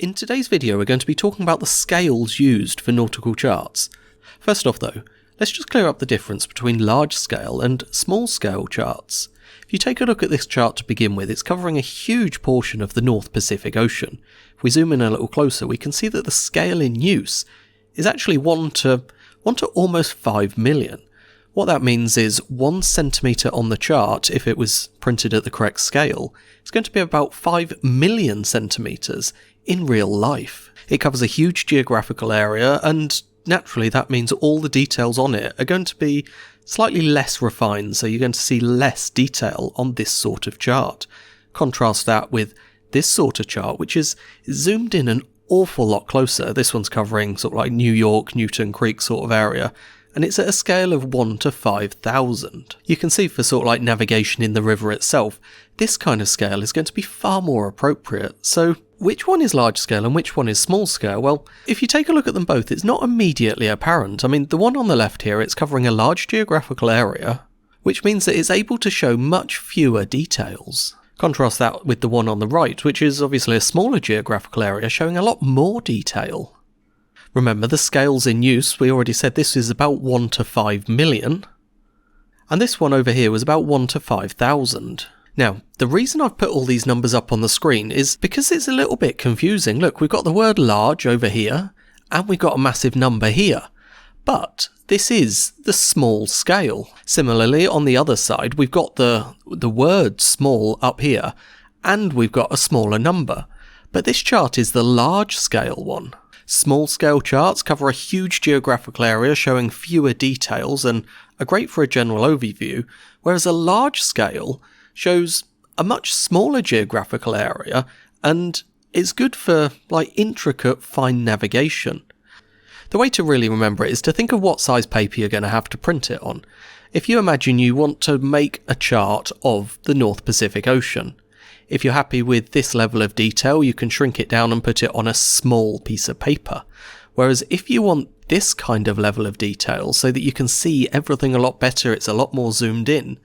In today's video we're going to be talking about the scales used for nautical charts. First off though, let's just clear up the difference between large scale and small scale charts. If you take a look at this chart to begin with, it's covering a huge portion of the North Pacific Ocean. If we zoom in a little closer, we can see that the scale in use is actually 1 to almost 5 million. What that means is 1 centimetre on the chart, if it was printed at the correct scale, is going to be about 5 million centimetres in real life. It covers a huge geographical area, and naturally that means all the details on it are going to be slightly less refined, so you're going to see less detail on this sort of chart. Contrast that with this sort of chart, which is zoomed in an awful lot closer. This one's covering sort of like New York, Newton Creek sort of area, and it's at a scale of 1 to 5,000. You can see for sort of like navigation in the river itself, this kind of scale is going to be far more appropriate. So which one is large scale and which one is small scale? Well, if you take a look at them both, it's not immediately apparent. I mean, the one on the left here, it's covering a large geographical area, which means that it's able to show much fewer details. Contrast that with the one on the right, which is obviously a smaller geographical area showing a lot more detail. Remember, the scales in use, we already said this is about 1 to 5 million, and this one over here was about 1 to 5,000. Now, the reason I've put all these numbers up on the screen is because it's a little bit confusing. Look, we've got the word large over here, and we've got a massive number here, but this is the small scale. Similarly, on the other side, we've got the word small up here, and we've got a smaller number, but this chart is the large scale one. Small scale charts cover a huge geographical area showing fewer details and are great for a general overview, whereas a large scale shows a much smaller geographical area and is good for like intricate fine navigation. The way to really remember it is to think of what size paper you're going to have to print it on. If you imagine you want to make a chart of the North Pacific Ocean, if you're happy with this level of detail, you can shrink it down and put it on a small piece of paper. Whereas if you want this kind of level of detail so that you can see everything a lot better, it's a lot more zoomed in,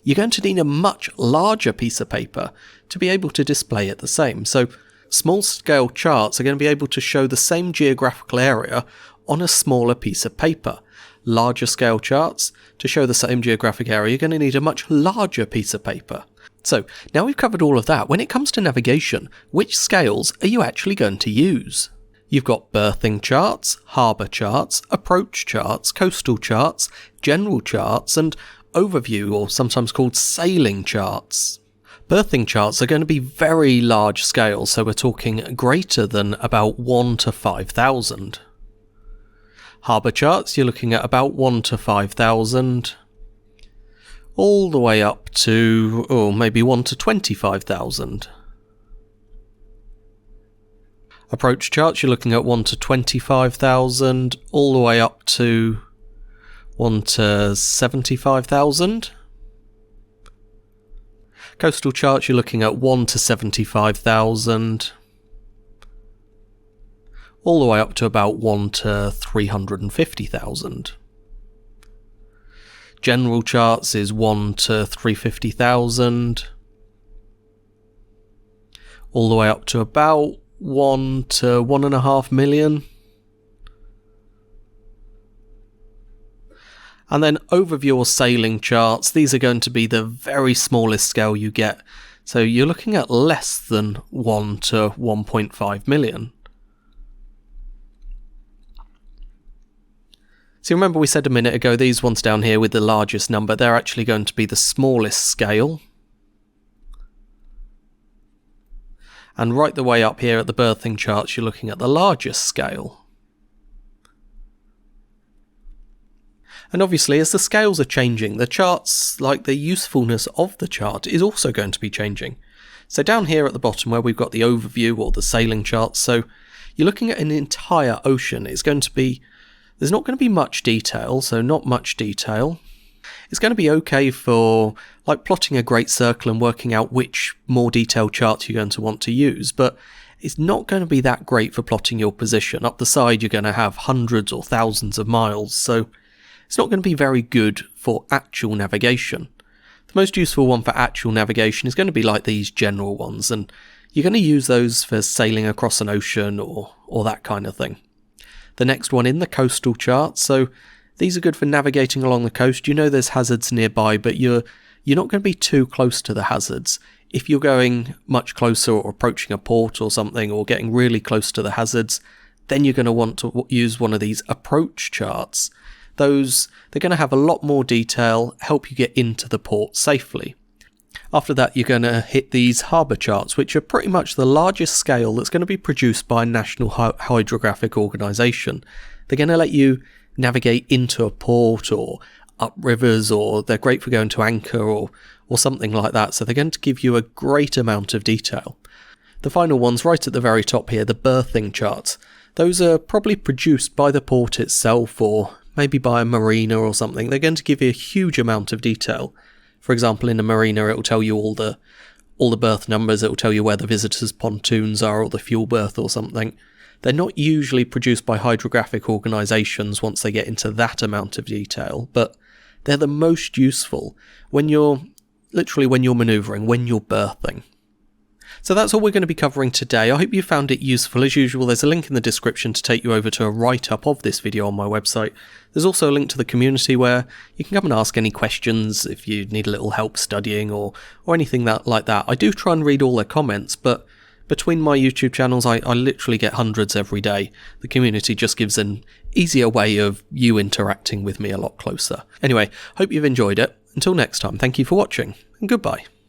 you're going to need a much larger piece of paper to be able to display it the same. So small scale charts are going to be able to show the same geographical area on a smaller piece of paper. Larger scale charts, to show the same geographic area, you're going to need a much larger piece of paper. So, now we've covered all of that, when it comes to navigation, which scales are you actually going to use? You've got berthing charts, harbour charts, approach charts, coastal charts, general charts, and overview, or sometimes called sailing charts. Berthing charts are going to be very large scale, so we're talking greater than about 1 to 5,000. Harbour charts, you're looking at about 1 to 5,000. All the way up to, maybe 1 to 25,000. Approach charts, you're looking at 1 to 25,000, all the way up to 1 to 75,000. Coastal charts, you're looking at 1 to 75,000. All the way up to about 1 to 350,000. General charts is 1 to 350,000, all the way up to about 1 to 1.5 million. And then overview or sailing charts, these are going to be the very smallest scale you get. So you're looking at less than 1 to 1.5 million. So remember we said a minute ago, these ones down here with the largest number, they're actually going to be the smallest scale. And right the way up here at the berthing charts, you're looking at the largest scale. And obviously as the scales are changing, the charts, like the usefulness of the chart, is also going to be changing. So down here at the bottom where we've got the overview or the sailing charts, so you're looking at an entire ocean. It's going to be There's not going to be much detail, so not much detail. It's going to be okay for like plotting a great circle and working out which more detailed charts you're going to want to use, but it's not going to be that great for plotting your position. Up the side you're going to have hundreds or thousands of miles, so it's not going to be very good for actual navigation. The most useful one for actual navigation is going to be like these general ones, and You're going to use those for sailing across an ocean or that kind of thing. The next one in the coastal charts, so these are good for navigating along the coast. You know there's hazards nearby, but you're not going to be too close to the hazards. If you're going much closer or approaching a port or something or getting really close to the hazards, then you're going to want to use one of these approach charts. Those, they're going to have a lot more detail, help you get into the port safely. After that, you're going to hit these harbour charts, which are pretty much the largest scale that's going to be produced by a national hydrographic organisation. They're going to let you navigate into a port or up rivers, or they're great for going to anchor or something like that. So they're going to give you a great amount of detail. The final one's right at the very top here, the berthing charts. Those are probably produced by the port itself or maybe by a marina or something. They're going to give you a huge amount of detail. For example, in a marina, it will tell you all the berth numbers. It will tell you where the visitors' pontoons are or the fuel berth or something. They're not usually produced by hydrographic organisations once they get into that amount of detail, but they're the most useful when you're manoeuvring, when you're berthing. So that's all we're going to be covering today. I hope you found it useful. As usual, there's a link in the description to take you over to a write-up of this video on my website. There's also a link to the community where you can come and ask any questions if you need a little help studying or anything like that. I do try and read all their comments, but between my YouTube channels, I literally get hundreds every day. The community just gives an easier way of you interacting with me a lot closer. Anyway, hope you've enjoyed it. Until next time, thank you for watching, and goodbye.